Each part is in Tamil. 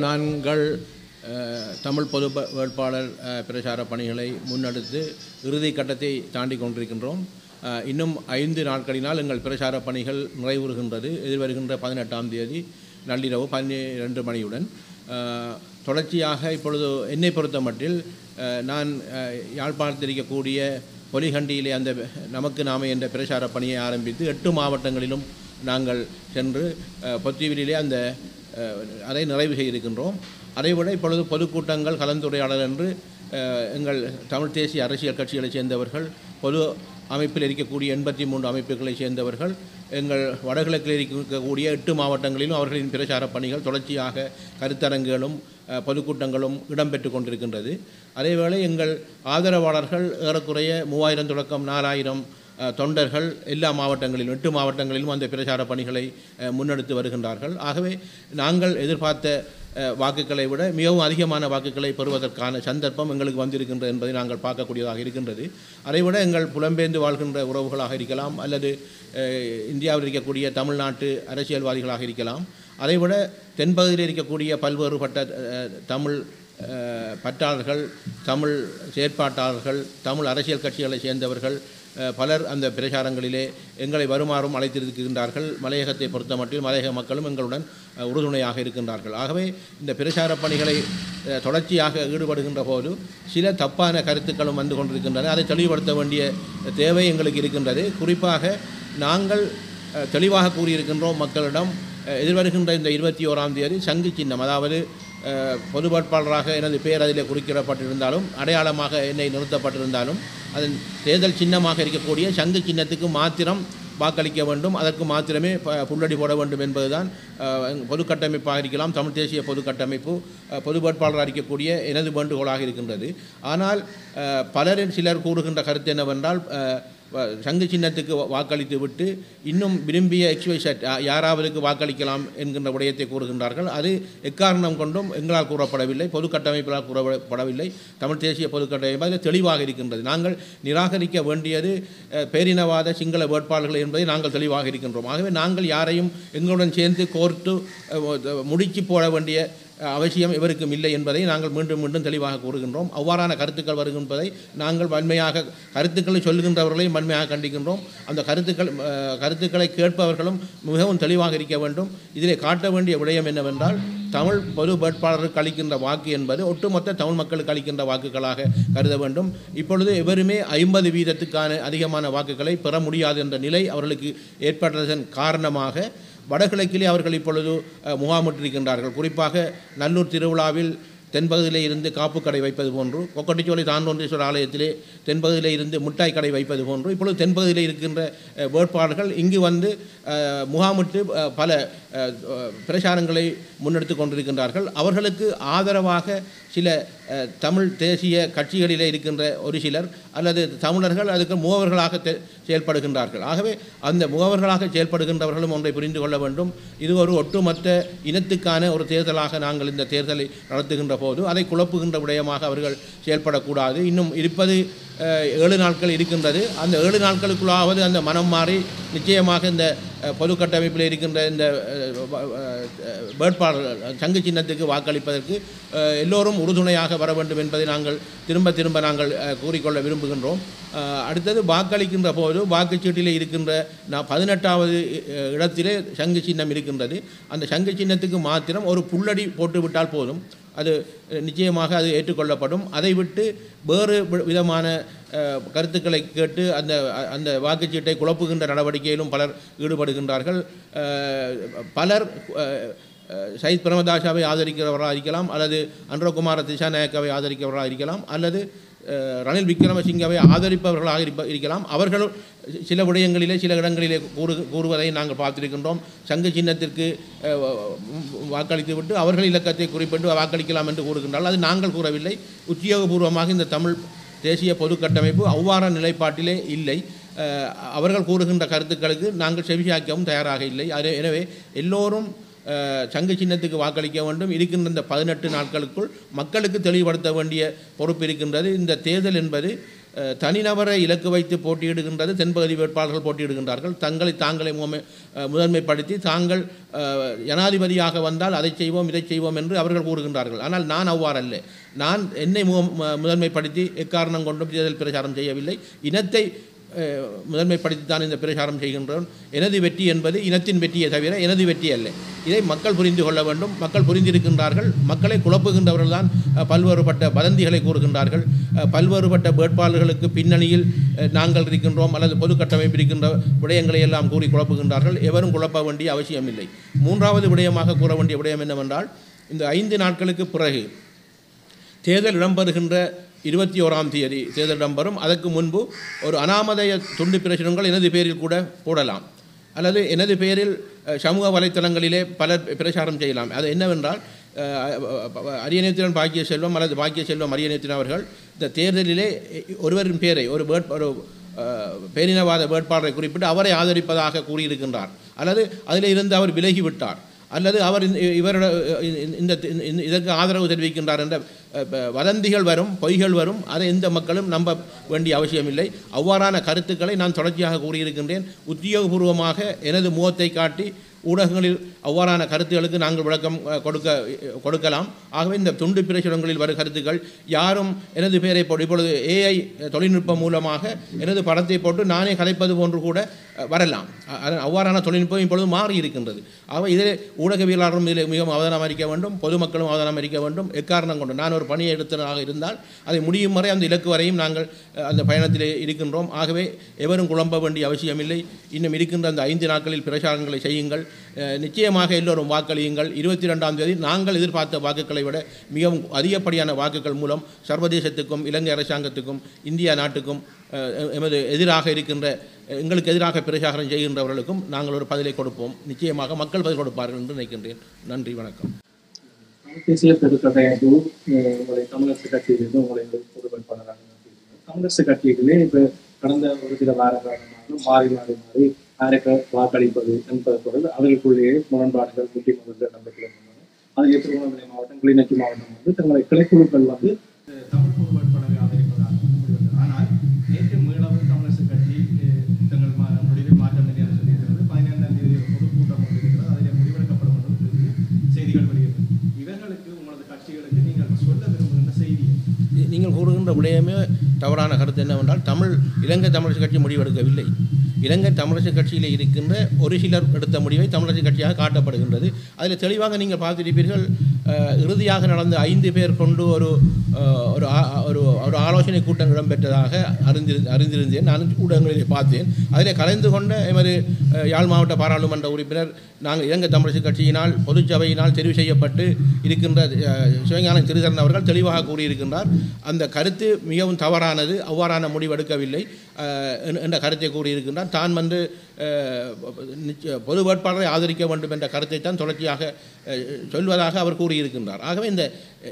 நாங்கள் தமிழ் பொது வேட்பாளர் பிரச்சார பணிகளை முன்னெடுத்து இறுதி கட்டத்தை தாண்டி கொண்டிருக்கின்றோம். இன்னும் 5 நாட்களினால் எங்கள் பிரச்சார பணிகள் நிறைவுறுகின்றது. எதிர்வருகின்ற 18ஆம் தேதி நள்ளிரவு 12 மணியுடன் தொடர்ச்சியாக இப்பொழுது என்னை பொறுத்த மட்டில் நான் யாழ்ப்பாணத்தில் இருக்கக்கூடிய பொலிகண்டியிலே அந்த நமக்கு நாமே என்ற பிரச்சார பணியை ஆரம்பித்து 8 மாவட்டங்களிலும் நாங்கள் சென்று பொத்திவிலே அதை நிறைவு செய்திருக்கின்றோம். அதைவிட இப்பொழுது பொதுக்கூட்டங்கள் கலந்துரையாடல் என்று எங்கள் தமிழ் தேசிய அரசியல் கட்சிகளைச் சேர்ந்தவர்கள், பொது அமைப்பில் இருக்கக்கூடிய 83 அமைப்புகளைச் சேர்ந்தவர்கள், எங்கள் வடகிழக்கில் இருக்கக்கூடிய 8 மாவட்டங்களிலும் அவர்களின் பிரச்சார பணிகள் தொடர்ச்சியாக கருத்தரங்குகளும் பொதுக்கூட்டங்களும் இடம்பெற்று கொண்டிருக்கின்றது. அதேவேளை எங்கள் ஆதரவாளர்கள் ஏறக்குறைய 3000 தொடக்கம் 4000 தொண்டர்கள் எல்லா மாவட்டங்களிலும் 8 மாவட்டங்களிலும் அந்த பிரச்சார பணிகளை முன்னெடுத்து வருகின்றார்கள். ஆகவே நாங்கள் எதிர்பார்த்த வாக்குகளை விட மிகவும் அதிகமான வாக்குகளை பெறுவதற்கான சந்தர்ப்பம் எங்களுக்கு வந்திருக்கின்றது என்பதை நாங்கள் பார்க்கக்கூடியதாக இருக்கின்றது. அதைவிட எங்கள் புலம்பெயர்ந்து வாழ்கின்ற உறவுகளாக இருக்கலாம், அல்லது இந்தியாவில் இருக்கக்கூடிய தமிழ்நாட்டு அரசியல்வாதிகளாக இருக்கலாம், அதைவிட தென்பகுதியில் இருக்கக்கூடிய பல்வேறுபட்ட தமிழ் பற்றாளர்கள், தமிழ் செயற்பாட்டாளர்கள், தமிழ் அரசியல் கட்சிகளை சேர்ந்தவர்கள் பலர் அந்த பிரச்சாரங்களிலே எங்களை வருமாறும் அழைத்திருக்கின்றார்கள். மலையகத்தை பொறுத்த மட்டில் மலையக மக்களும் எங்களுடன் உறுதுணையாக இருக்கின்றார்கள். ஆகவே இந்த பிரச்சார பணிகளை தொடர்ச்சியாக ஈடுபடுகின்ற போது சில தப்பான கருத்துக்களும் வந்து கொண்டிருக்கின்றன. அதை தெளிவுபடுத்த வேண்டிய தேவை எங்களுக்கு இருக்கின்றது. குறிப்பாக நாங்கள் தெளிவாக கூறியிருக்கின்றோம் மக்களிடம், எதிர்வருகின்ற இந்த 21ஆம் தேதி சங்கு சின்னம், அதாவது பொது வேட்பாளராக எனது பெயர் அதில் குறிக்கப்பட்டிருந்தாலும், அடையாளமாக என்னை நிறுத்தப்பட்டிருந்தாலும், அதன் தேர்தல் சின்னமாக இருக்கக்கூடிய சங்கு சின்னத்துக்கு மாத்திரம் வாக்களிக்க வேண்டும், அதற்கு மாத்திரமே புள்ளடி போட வேண்டும் என்பதுதான் பொது கட்டமைப்பாக இருக்கலாம், தமிழ் தேசிய பொது கட்டமைப்பு பொது வேட்பாளராக இருக்கக்கூடிய எனது வேண்டுகோளாக இருக்கின்றது. ஆனால் சிலர் கூறுகின்ற கருத்து என்னவென்றால், சங்கு சின்னத்துக்கு வாக்களித்து விட்டு இன்னும் விரும்பிய XYZ யாராவதுக்கு வாக்களிக்கலாம் என்கின்ற விடயத்தை கூறுகின்றார்கள். அது எக்காரணம் கொண்டும் எங்களால் கூறப்படவில்லை, பொது கட்டமைப்பால் கூறப்படவில்லை. தமிழ் தேசிய பொது கட்டமைப்பு அதில் தெளிவாக இருக்கின்றது. நாங்கள் நிராகரிக்க வேண்டியது பேரினவாத சிங்கள வேட்பாளர்கள் என்பதை நாங்கள் தெளிவாக இருக்கின்றோம். ஆகவே நாங்கள் யாரையும் எங்களுடன் சேர்ந்து கோர்த்து முடிச்சு போட வேண்டிய அவசியம் இவருக்கும் இல்லை என்பதை நாங்கள் மீண்டும் மீண்டும் தெளிவாக கூறுகின்றோம். அவ்வாறான கருத்துக்கள் வருகின்றதை நாங்கள் வன்மையாக கருத்துக்களை சொல்லுகின்றவர்களையும் வன்மையாக கண்டிக்கின்றோம். அந்த கருத்துக்களை கேட்பவர்களும் மிகவும் தெளிவாக இருக்க வேண்டும். இதிலே காட்ட வேண்டிய விடயம் என்னவென்றால், தமிழ் பொது வேட்பாளருக்கு அளிக்கின்ற வாக்கு என்பது ஒட்டுமொத்த தமிழ் மக்களுக்கு அளிக்கின்ற வாக்குகளாக கருத வேண்டும். இப்பொழுது எவருமே 50% அதிகமான வாக்குகளை பெற முடியாது என்ற நிலை அவர்களுக்கு ஏற்பட்டதன் காரணமாக வடகிழக்கிலே அவர்கள் இப்பொழுது முகாமிட்டிருக்கின்றார்கள். குறிப்பாக நல்லூர் திருவிழாவில் தென்பகுதியிலே இருந்து காப்பு கடை வைப்பது போன்று, கொக்கட்டிச்சோலை தாண்டோன்றீஸ்வரர் ஆலயத்திலே தென்பகுதியிலே இருந்து மிட்டாய் கடை வைப்பது போன்று இப்பொழுது தென்பகுதியிலே இருக்கின்ற வேட்பாளர்கள் இங்கு வந்து முகாமிட்டு பல பிரச்சாரங்களை முன்னெடுத்து கொண்டிருக்கின்றார்கள். அவர்களுக்கு ஆதரவாக சில தமிழ் தேசிய கட்சிகளிலே இருக்கின்ற ஒரு சிலர் அல்லது தமிழர்கள் அதுக்கு முகவர்களாக செயல்படுகின்றார்கள். ஆகவே அந்த முகவர்களாக செயல்படுகின்றவர்களும் ஒன்றை புரிந்து கொள்ள வேண்டும். இது ஒரு ஒட்டுமொத்த இனத்துக்கான ஒரு தேர்தலாக நாங்கள் இந்த தேர்தலை நடத்துகின்ற போது அதை குழப்புகின்ற விடயமாக அவர்கள் செயல்படக்கூடாது. இன்னும் இருப்பது 7 நாட்கள் இருக்கின்றது. அந்த 7 நாட்களுக்குள்ளாவது அந்த மனம் மாறி நிச்சயமாக இந்த பொது கட்டமைப்பில் இருக்கின்ற இந்த வேட்பாளர் சங்கு சின்னத்துக்கு வாக்களிப்பதற்கு எல்லோரும் உறுதுணையாக வர வேண்டும் என்பதை நாங்கள் திரும்ப நாங்கள் கூறிக்கொள்ள விரும்புகின்றோம். அடுத்தது வாக்களிக்கின்ற போது வாக்குச்சீட்டிலே இருக்கின்ற 18வது இடத்திலே சங்கு சின்னம் இருக்கின்றது. அந்த சங்கு சின்னத்துக்கு மாத்திரம் ஒரு புள்ளடி போட்டுவிட்டால் போதும், அது நிச்சயமாக அது ஏற்றுக்கொள்ளப்படும். அதை விட்டு வேறு விதமான கருத்துக்களை கேட்டு அந்த வாக்குச்சீட்டை குழப்புகின்ற நடவடிக்கையிலும் பலர் ஈடுபடுகின்றார்கள். பலர் சயித் பிரேமதாசாவை ஆதரிக்கிறவராக இருக்கலாம், அல்லது அனுரகுமார திசாநாயக்காவை ஆதரிக்கிறவராக இருக்கலாம், அல்லது ரணில் விக்ரமசிங்கவை ஆதரிப்பவர்களாக இருக்கலாம். அவர்களும் சில விடயங்களிலே சில இடங்களிலே கூறுவதை நாங்கள் பார்த்திருக்கின்றோம். சங்கு சின்னத்திற்கு வாக்களித்து விட்டு அவர்கள் இலக்கத்தை குறிப்பிட்டு வாக்களிக்கலாம் என்று கூறுகின்றார்கள். அது நாங்கள் கூறவில்லை. உத்தியோகபூர்வமாக இந்த தமிழ் தேசிய பொது கட்டமைப்பு அவ்வாறான நிலைப்பாட்டிலே இல்லை. அவர்கள் கூறுகின்ற கருத்துக்களுக்கு நாங்கள் செவிசாய்க்கவும் தயாராக இல்லை. எனவே எல்லோரும் சங்கு சின்னத்துக்கு வாக்களிக்க வேண்டும். இருக்கின்ற இந்த 18 நாட்களுக்குள் மக்களுக்கு தெளிவுபடுத்த வேண்டிய பொறுப்பு இருக்கின்றது. இந்த தேர்தல் என்பது தனிநபரை இலக்கு வைத்து போட்டியிடுகின்றது. தென்பகுதி வேட்பாளர்கள் போட்டியிடுகின்றார்கள். தங்களை தாங்களே முதன்மைப்படுத்தி தாங்கள் ஜனாதிபதியாக வந்தால் அதை செய்வோம் இதை செய்வோம் என்று அவர்கள் கூறுகின்றார்கள். ஆனால் நான் அவ்வாறல்ல. நான் என்னை முதன்மைப்படுத்தி எக்காரணம் கொண்டும் தேர்தல் பிரச்சாரம் செய்யவில்லை. இனத்தை முதன்மைப்படுத்தித்தான் இந்த பிரச்சாரம் செய்கின்றோம். எனது வெற்றி என்பது இனத்தின் வெற்றியை தவிர எனது வெற்றி அல்ல. இதை மக்கள் புரிந்து கொள்ள வேண்டும். மக்கள் புரிந்திருக்கின்றார்கள். மக்களை குழப்புகின்றவர்கள் தான் பல்வேறுபட்ட வதந்திகளை கூறுகின்றார்கள். பல்வேறுபட்ட வேட்பாளர்களுக்கு பின்னணியில் நாங்கள் இருக்கின்றோம் அல்லது பொது கட்டமைப்பு இருக்கின்ற விடயங்களை எல்லாம் கூறி குழப்புகின்றார்கள். எவரும் குழப்ப வேண்டிய அவசியமில்லை. மூன்றாவது விடயமாக கூற வேண்டிய விடயம் என்னவென்றால், இந்த 5 நாட்களுக்கு பிறகு தேர்தல் இடம்பெறுகின்ற 21ஆம் தேதி தேர்தல் இடம்பெறும். அதற்கு முன்பு ஒரு அனாமதய துண்டு பிரசுரங்கள் எனது பேரில் கூட போடலாம் அல்லது எனது பேரில் சமூக வலைத்தளங்களிலே பலர் பிரச்சாரம் செய்யலாம். அது என்னவென்றால், அரியநேத்திரன் பாக்கியசெல்வம் அல்லது பாக்கியசெல்வம் அரியநேத்திரன் அவர்கள் இந்த தேர்தலிலே ஒருவரின் பேரை ஒரு பேரினவாத வேட்பாளரை குறிப்பிட்டு அவரை ஆதரிப்பதாக கூறியிருக்கின்றார். அல்லது அதில் இருந்து அவர் விலகிவிட்டார் அல்லது அவர் இவரோட இதற்கு ஆதரவு தெரிவிக்கின்றார் என்ற வதந்திகள் வரும், பொய்கள் வரும். அதை எந்த மக்களும் நம்ப வேண்டிய அவசியமில்லை. அவ்வாறான கருத்துக்களை நான் தொடர்ச்சியாக கூறியிருக்கின்றேன். உத்தியோகபூர்வமாக எனது முகத்தை காட்டி ஊடகங்களில் அவ்வாறான கருத்துக்களுக்கு நாங்கள் விளக்கம் கொடுக்கலாம். ஆகவே இந்த துண்டு பிரசுரங்களில் வரும் கருத்துக்கள் யாரும் எனது பெயரை போட்டு இப்பொழுது AI தொழில்நுட்பம் மூலமாக எனது படத்தை போட்டு நானே கதைப்பது போன்று கூட வரலாம். அவ்வாறான தொழில்நுட்பம் இப்பொழுது மாறி இருக்கின்றது. ஆகவே இதில் ஊடகவியலாளரும் இதில் மிகவும் அவதானம் அறிக்க வேண்டும், பொதுமக்களும் அவதானம் அறிக்க வேண்டும். எக்காரணம் கொண்டு நான் ஒரு பணியை எடுத்ததாக இருந்தால் அதை முடியும் வரை அந்த இலக்கு வரையும் நாங்கள் அந்த பயணத்தில் இருக்கின்றோம். ஆகவே எவரும் குழம்ப வேண்டிய அவசியமில்லை. இன்னும் இருக்கின்ற அந்த 5 நாட்களில் பிரச்சாரங்களை செய்யுங்கள். நிச்சயமாக எல்லோரும் வாக்களியுங்கள். 22ஆம் தேதி நாங்கள் எதிர்பார்த்த வாக்குகளை விட மிகவும் அதிகப்படியான வாக்குகள் மூலம் சர்வதேசத்துக்கும் இலங்கை அரசாங்கத்துக்கும் இந்தியா நாட்டுக்கும் எமது எதிராக இருக்கின்ற எங்களுக்கு எதிராக பிரச்சாரம் செய்கின்றவர்களுக்கும் நாங்கள் ஒரு பதிலை கொடுப்போம். நிச்சயமாக மக்கள் பதில் கொடுப்பார்கள் என்று நினைக்கின்றேன். நன்றி, வணக்கம். தேசிய பெருக்கடையாகு உங்களை தமிழரசு கட்சியிலிருந்து உங்களை பொது வேட்பாளராக தமிழரசு கட்சிகளே இப்போ கடந்த ஒரு சில வார காலமாக மாறி யாருக்கு வாக்களிப்பது என்பது தொடர்ந்து அவர்களுக்குள்ளேயே முரண்பாடுகள் முக்கியமாக நடைபெறுகின்றன. அதில் திருவண்ணாமலை மாவட்டம், கிளிநொச்சி மாவட்டம் தங்களை கிளைக்குழுக்கள் தமிழ் பொது வேட்பாளரை ஆதரிப்பதாக முடிவெடுத்தது. ஆனால் நேற்று மீளவும் தமிழரசு கட்சி தங்கள் முடிவை மாற்றம் என்று சொல்லியிருக்கிறது. 15ஆம் தேதி பொதுக்கூட்டம் கொண்டிருக்கிறது. அதில் முடிவெடுக்கப்படும் என்று செய்திகள் வருகிறது. இவர்களுக்கு உங்களது கட்சிகளுக்கு நீங்கள் சொல்ல விரும்புகின்ற செய்தி? நீங்கள் கூறுகின்ற விடயமே தவறான கருத்து என்னவென்றால், இலங்கை தமிழரசு கட்சி முடிவெடுக்கவில்லை. இலங்கை தமிழரசு கட்சியில் இருக்கின்ற ஒரு சிலர் எடுத்த முடிவை தமிழரசு கட்சியாக காட்டப்படுகின்றது. அதில் தெளிவாக நீங்கள் பார்த்திருப்பீர்கள். இறுதியாக நடந்த 5 பேர் கொண்டு ஒரு ஒரு ஆலோசனை கூட்டம் இடம்பெற்றதாக அறிந்திருந்தேன். நான் ஊடகங்களில் பார்த்தேன். அதில் கலந்து கொண்ட எமது யாழ் மாவட்ட பாராளுமன்ற உறுப்பினர் நாங்கள் இலங்கை தமிழரசு கட்சியினால் பொதுச்சபையினால் தெரிவு செய்யப்பட்டு இருக்கின்ற சிவஞானம் சிறிதரன் அவர்கள் தெளிவாக கூறியிருக்கின்றார். அந்த கருத்து மிகவும் தவறானது, அவ்வாறான முடிவெடுக்கவில்லை என்ற கருத்தை கூறியிருக்கின்றார். தான் பொது வேட்பாளரை ஆதரிக்க வேண்டும் என்ற கருத்தை தான் தொடர்ச்சியாக சொல்வதாக அவர் கூறியிருக்கின்றார். ஆகவே இந்த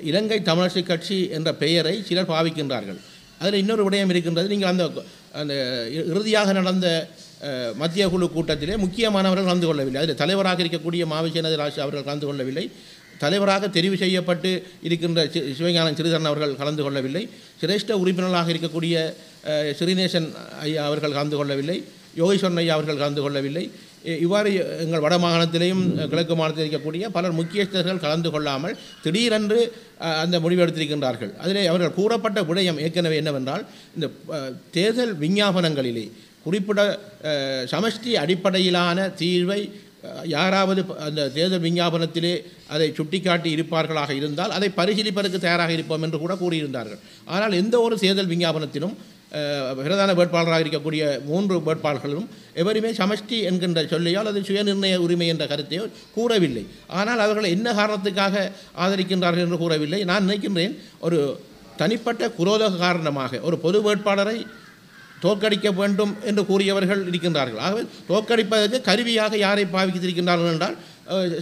இலங்கை தமிழரசு கட்சி என்ற பெயரை சிலர் பாவிக்கின்றார்கள். அதில் இன்னொரு விடயம் இருக்கின்றது. நீங்கள் அந்த இறுதியாக நடந்த மத்திய குழு கூட்டத்திலே முக்கியமானவர்கள் கலந்து கொள்ளவில்லை. அதில் தலைவராக இருக்கக்கூடிய மாவிசேனது ராஜ் அவர்கள் கலந்து கொள்ளவில்லை. தலைவராக தெரிவு செய்யப்பட்டு இருக்கின்ற சிவஞானம் சிறிதரன் அவர்கள் கலந்து கொள்ளவில்லை. சிரேஷ்ட உறுப்பினர்களாக இருக்கக்கூடிய ஸ்ரீநேசன் ஐயா அவர்கள் கலந்து கொள்ளவில்லை. யோகேஸ்வரன் ஐயா அவர்கள் கலந்து கொள்ளவில்லை. இவ்வாறு எங்கள் வட மாகாணத்திலேயும் கிழக்கு மாநிலத்தில் இருக்கக்கூடிய பலர் முக்கியஸ்தர்கள் கலந்து கொள்ளாமல் திடீரென்று அந்த முடிவெடுத்திருக்கின்றார்கள். அதிலே அவர்கள் கூறப்பட்ட விடயம் ஏற்கனவே என்னவென்றால், இந்த தேர்தல் விஞ்ஞாபனங்களிலே குறிப்பிட சமஷ்டி அடிப்படையிலான தீர்வை யாராவது அந்த தேர்தல் விஞ்ஞாபனத்திலே அதை சுட்டிக்காட்டி இருப்பார்களாக இருந்தால் அதை பரிசீலிப்பதற்கு தயாராக இருப்போம் என்று கூட கூறியிருந்தார்கள். ஆனால் எந்த ஒரு தேர்தல் விஞ்ஞாபனத்திலும் பிரதான வேட்பாளராக இருக்கக்கூடிய 3 வேட்பாளர்களும் எவருமே சமஷ்டி என்கின்ற சொல்லையோ அல்லது சுயநிர்ணய உரிமை என்ற கருத்தையோ கூறவில்லை. ஆனால் அவர்கள் என்ன காரணத்துக்காக ஆதரிக்கின்றார்கள் என்று கூறவில்லை. நான் நினைக்கின்றேன், ஒரு தனிப்பட்ட குரோத காரணமாக ஒரு பொது வேட்பாளரை தோற்கடிக்க வேண்டும் என்று கூறியவர்கள் இருக்கின்றார்கள். ஆகவே தோற்கடிப்பதற்கு கருவியாக யாரை பாவித்திருக்கின்றார்கள் என்றால்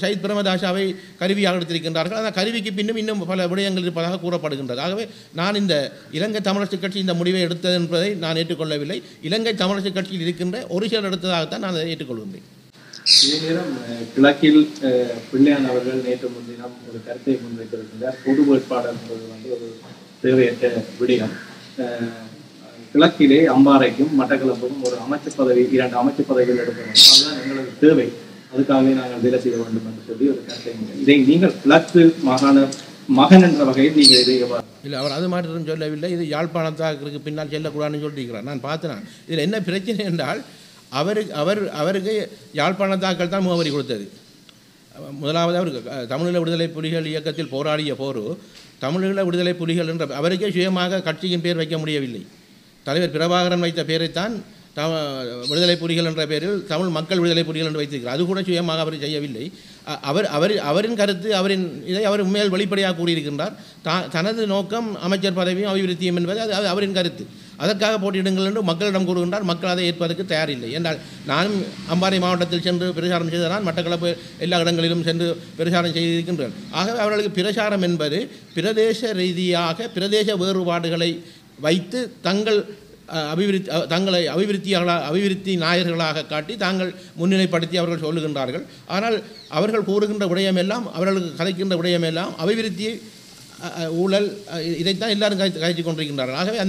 சயித் பிரேமதாசாவை கருவியாக எடுத்திருக்கின்றார்கள். அந்த கருவிக்கு இன்னும் பல விடயங்கள் இருப்பதாக கூறப்படுகின்றது. ஆகவே நான் இந்த இலங்கை தமிழரசு கட்சி இந்த முடிவை எடுத்தது என்பதை நான் ஏற்றுக்கொள்ளவில்லை. இலங்கை தமிழரசு கட்சியில் இருக்கின்ற ஒரு சிலர் எடுத்ததாகத்தான் நான் அதை ஏற்றுக்கொள்கின்றேன். இதே நேரம் கிழக்கில் பிள்ளையான் அவர்கள் நேற்று முன்தினம் ஒரு கருத்தை முன்வைத்திருக்கின்றார். பொது வேட்பாளர் என்பது ஒரு தேவையற்ற விடயம். கிழக்கிலே அம்பாறைக்கும் மட்டக்களப்புக்கும் ஒரு அமைச்சு பதவி 2 அமைச்சு பதவிகள் எடுக்க வேண்டும், அதுதான் எங்களுக்கு தேவை, அதுக்காகவே நாங்கள் வேலை செய்ய வேண்டும் என்று சொல்லி ஒரு கருத்தை இதை நீங்கள் கிழக்கு மாகாண மகன் என்ற வகையில் நீங்கள் இதை இல்லை அவர் அது மாற்றம் சொல்லவில்லை. இது யாழ்ப்பாணத்தாக்கு பின்னால் செல்லக்கூடாதுன்னு சொல்லியிருக்கிறார். நான் பார்த்தேன். இதில் என்ன பிரச்சனை என்றால் அவருக்கு யாழ்ப்பாணத்தாக்கள் தான் முகவரி கொடுத்தது. முதலாவது அவருக்கு தமிழீழ விடுதலை புலிகள் இயக்கத்தில் போராடிய போரு தமிழீழ விடுதலை புலிகள் என்ற அவருக்கே சுயமாக கட்சியின் பேர் வைக்க முடியவில்லை. தலைவர் பிரபாகரன் வைத்த பேரைத்தான் விடுதலை புலிகள் என்ற பெயரில் தமிழ் மக்கள் விடுதலை புலிகள் என்று வைத்திருக்கிறார். அது கூட சுயமாக அவர் செய்யவில்லை. அவரின் கருத்து இதை அவர் உண்மையில் வெளிப்படையாக கூறியிருக்கின்றார். தனது நோக்கம் அமைச்சர் பதவியும் அபிவிருத்தியும் என்பது அது அவரின் கருத்து. அதற்காக போட்டியிடுங்கள் என்று மக்களிடம் கூறுகின்றார். மக்கள் அதை ஏற்பதற்கு தயாரில்லை என்றால் நானும் அம்பாறை மாவட்டத்தில் சென்று பிரச்சாரம் செய்ததான், மட்டக்களப்பு எல்லா இடங்களிலும் சென்று பிரச்சாரம் செய்திருக்கின்றனர். ஆகவே அவர்களுக்கு பிரச்சாரம் என்பது பிரதேச ரீதியாக பிரதேச வேறுபாடுகளை வைத்து தங்களை அபிவிருத்தி நாயர்களாக காட்டி தாங்கள் முன்னிலைப்படுத்தி அவர்கள் சொல்லுகின்றார்கள். ஆனால் அவர்கள் கூறுகின்ற விடயமெல்லாம் அவர்களுக்கு கதைக்கின்ற விடயமெல்லாம் அபிவிருத்தியை ஊழல் இதைத்தான் எல்லாரும் கதைத்து கொண்டிருக்கின்றார்கள். ஆகவே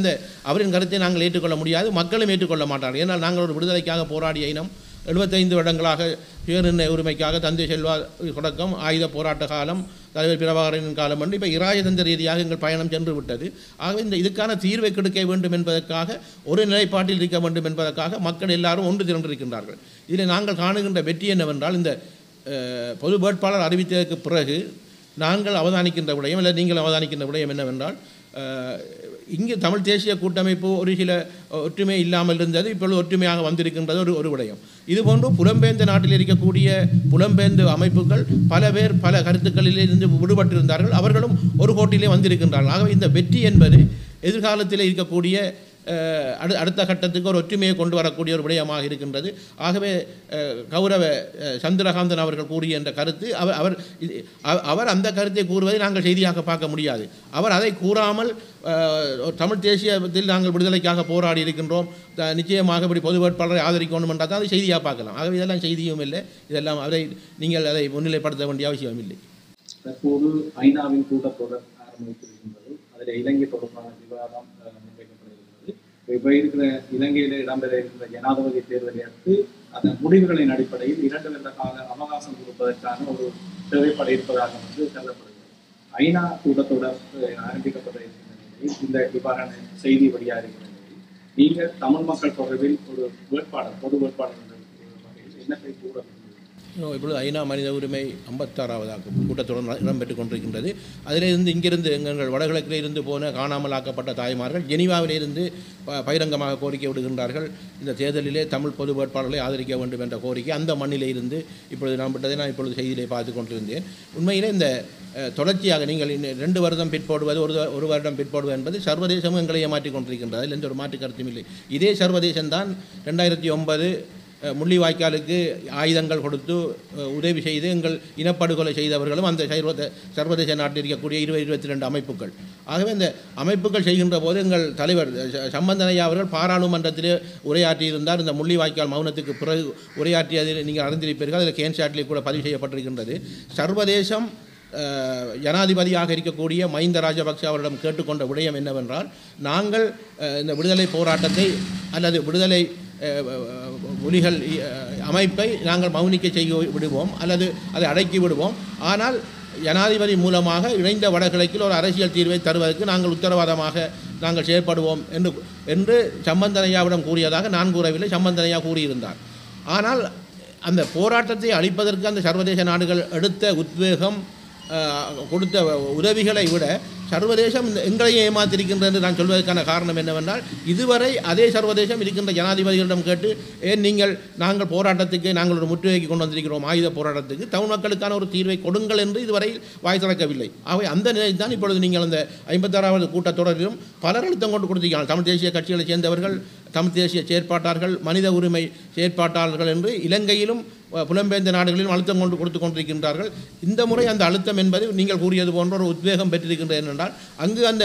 அவரின் கருத்தை நாங்கள் ஏற்றுக்கொள்ள முடியாது, மக்களும் ஏற்றுக்கொள்ள மாட்டார்கள். ஏன்னால் நாங்கள் ஒரு விடுதலைக்காக போராடிய இனம் 75 வருடங்களாக சுயநிர்ணய உரிமைக்காக தந்தை செல்வா தொடக்கம் ஆயுத போராட்ட காலம் தலைவர் பிரபாகரனின் காலம் என்று இப்போ இராஜதந்திர ரீதியாக எங்கள் பயணம் சென்று விட்டது. ஆகவே இதுக்கான தீர்வை கிடைக்க வேண்டும் என்பதற்காக ஒரு நிலைப்பாட்டில் இருக்க வேண்டும் என்பதற்காக மக்கள் எல்லாரும் ஒன்று திரண்டிருக்கின்றார்கள். இதில் நாங்கள் காணுகின்ற வெற்றி என்னவென்றால் இந்த பொது வேட்பாளர் அறிவித்ததற்கு பிறகு நாங்கள் அவதானிக்கின்ற விடயம் இல்லை நீங்கள் அவதானிக்கின்ற விடயம் என்னவென்றால் இங்கு தமிழ் தேசிய கூட்டமைப்பு ஒரு சில ஒற்றுமை இல்லாமல் இருந்தது, இப்பொழுது ஒற்றுமையாக வந்திருக்கின்றது ஒரு விடயம். இதுபோன்று புலம்பெயர்ந்த நாட்டில் இருக்கக்கூடிய புலம்பெயர்ந்த அமைப்புகள் பல பேர் பல கருத்துக்களிலே இருந்து விடுபட்டிருந்தார்கள், அவர்களும் ஒரு கோட்டிலே வந்திருக்கின்றார்கள். ஆகவே இந்த வெற்றி என்பது எதிர்காலத்தில் இருக்கக்கூடிய அடுத்த கட்டத்துக்கு ஒரு ஒற்றுமையை கொண்டு வரக்கூடிய ஒரு விடயமாக இருக்கின்றது. ஆகவே கௌரவ சந்திரகாந்தன் அவர்கள் கூறிய என்ற கருத்து அவர் அந்த கருத்தை கூறுவதை நாங்கள் செய்தியாக பார்க்க முடியாது. அவர் அதை கூறாமல் தமிழ் தேசியத்தில் நாங்கள் விடுதலைக்காக போராடி இருக்கின்றோம், நிச்சயமாக இப்படி பொது வேட்பாளரை ஆதரிக்கணும் என்றால் தான் அதை செய்தியாக பார்க்கலாம். ஆகவே இதெல்லாம் செய்தியும் இல்லை, இதெல்லாம் நீங்கள் அதை முன்னிலைப்படுத்த வேண்டிய அவசியம் இல்லை. தற்போது ஐநாவின் கூட்டத்தொடர் ஆரம்பித்திருக்கின்றது. அதில் இலங்கை தொடர்பான விவாதம் இப்போ இருக்கிற இலங்கையில் இடம்பெற இருக்கிற ஜனாதிபதி தேர்தலை அடுத்து அந்த முடிவுகளின் அடிப்படையில் 2 வருட கால அவகாசம் கொடுப்பதற்கான ஒரு தேவைப்பட இருப்பதாக கருதப்படுகிறது. ஐநா கூட்டத்தொடர் ஆரம்பிக்கப்பட இருக்கின்ற நிலையில் இந்த இவ்வாறான செய்தி வழியாக இருக்கிற நிலையில் நீங்கள் தமிழ் மக்கள் தொடர்பில் ஒரு வேட்பாளர் பொது வேட்பாளர் என்ற வகையில் என்னத்தை கூற வேண்டும்? இப்பொழுது ஐநா மனித உரிமை 56வது கூட்டத்தொடர் இடம்பெற்றுக் கொண்டிருக்கின்றது. அதிலிருந்து இங்கிருந்து எங்கள் வடகிழக்கில் இருந்து போன காணாமல் ஆக்கப்பட்ட தாய்மார்கள் ஜெனீவாவிலிருந்து பகிரங்கமாக கோரிக்கை விடுகின்றார்கள். இந்த தேர்தலிலே தமிழ் பொது வேட்பாளர்களை ஆதரிக்க வேண்டும் என்ற கோரிக்கை அந்த மண்ணிலே இருந்து இப்பொழுது நான் இப்பொழுது செய்தியிலே பார்த்து கொண்டிருந்தேன். உண்மையிலே இந்த தொடர்ச்சியாக நீங்கள் 2 வருடம் பிற்போடுவது ஒரு வருடம் பிற்போடுவது என்பது சர்வதேசமும் எங்களை ஏமாற்றிக் கொண்டிருக்கின்றது. அதில் எந்த ஒரு மாற்று கருத்தும் இல்லை. இதே சர்வதேசம்தான் 2009 முள்ளிவாய்க்காலுக்கு ஆயுதங்கள் கொடுத்து உதவி செய்து எங்கள் இனப்படுகொலை செய்தவர்களும் அந்த சர்வதேச நாட்டில் இருக்கக்கூடிய 22 அமைப்புகள். ஆகவே இந்த அமைப்புகள் செய்கின்ற போது எங்கள் தலைவர் சம்பந்தனையா அவர்கள் பாராளுமன்றத்திலே உரையாற்றியிருந்தார். இந்த முள்ளிவாய்க்கால் மௌனத்துக்கு பிறகு உரையாற்றியதில் நீங்கள் அறிந்திருப்பீர்கள். அதில் கேன்சாட்டிலே கூட பதிவு செய்யப்பட்டிருக்கின்றது. சர்வதேசம் ஜனாதிபதியாக இருக்கக்கூடிய மஹிந்த ராஜபக்ஷ அவரிடம் கேட்டுக்கொண்ட விடயம் என்னவென்றால், நாங்கள் இந்த விடுதலை போராட்டத்தை அல்லது விடுதலை புலிகள் அமைப்பை நாங்கள் மௌனிக்க செய்ய விடுவோம் அல்லது அதை அடக்கி விடுவோம், ஆனால் ஜனாதிபதி மூலமாக இணைந்த வடகிழக்கில் ஒரு அரசியல் தீர்வை தருவதற்கு நாங்கள் உத்தரவாதமாக நாங்கள் செயல்படுவோம் என்று சம்பந்தனையாவிடம் கூறியதாக நான் கூறவில்லை, சம்பந்தனையா கூறியிருந்தார். ஆனால் அந்த போராட்டத்தை அழிப்பதற்கு அந்த சர்வதேச நாடுகள் எடுத்த உத்வேகம் கொடுத்த உதவிகளை விட சர்வதேசம் எங்களையே ஏமாத்திருக்கின்றது என்று நான் சொல்வதற்கான காரணம் என்னவென்றால், இதுவரை அதே சர்வதேசம் இருக்கின்ற ஜனாதிபதிகளிடம் கேட்டு நாங்கள் போராட்டத்துக்கு நாங்கள் ஒரு முற்றுகைக்கு கொண்டு வந்திருக்கிறோம், ஆயுத போராட்டத்துக்கு தமிழ் மக்களுக்கான ஒரு தீர்வை கொடுங்கள் என்று இதுவரை வாய் திறக்கவில்லை. ஆகவே அந்த நிலையில் தான் இப்பொழுது நீங்கள் அந்த 56வது கூட்டத்தொடரிலும் பலர் அழுத்தம் கொண்டு கொடுத்திருக்கிறார்கள். தமிழ் தேசிய கட்சிகளை சேர்ந்தவர்கள், தமிழ் தேசிய செயற்பாட்டாளர்கள், மனித உரிமை செயற்பாட்டாளர்கள் என்று இலங்கையிலும் புலம்பெயர்ந்த நாடுகளிலும் அழுத்தம் கொடுத்து கொண்டிருக்கின்றார்கள். இந்த முறை அந்த அழுத்தம் என்பது நீங்கள் கூறியது போன்ற ஒரு உத்வேகம் பெற்றிருக்கின்றது என்றால், அங்கு அந்த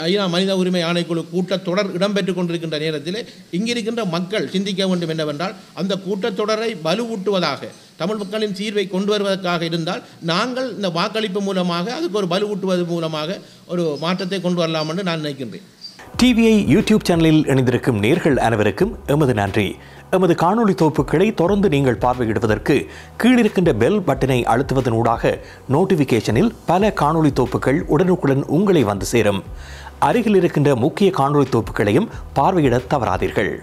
ஐநா மனித உரிமை ஆணைக்குழு கூட்டத்தொடர் இடம்பெற்றுக் கொண்டிருக்கின்ற நேரத்தில் இங்கிருக்கின்ற மக்கள் சிந்திக்க வேண்டும் என்னவென்றால், அந்த கூட்டத்தொடரை வலுவூட்டுவதாக தமிழ் மக்களின் தீர்வை கொண்டு வருவதற்காக இருந்தால் நாங்கள் இந்த வாக்களிப்பு மூலமாக அதுக்கு ஒரு வலுவூட்டுவது மூலமாக ஒரு மாற்றத்தை கொண்டு வரலாம் என்று நான் நினைக்கின்றேன். டிவிஐ யூடியூப் சேனலில் இணைந்திருக்கும் நேர்கள் அனைவருக்கும் எமது நன்றி. எமது காணொளி தொகுப்புகளை தொடர்ந்து நீங்கள் பார்வையிடுவதற்கு கீழிருக்கின்ற பெல் பட்டனை அழுத்துவதனூடாக நோட்டிஃபிகேஷனில் பல காணொளி தொகுப்புகள் உடனுக்குடன் உங்களை வந்து சேரும். அருகில் இருக்கின்ற முக்கிய காணொளி தொகுப்புகளையும் பார்வையிட தவறாதீர்கள்.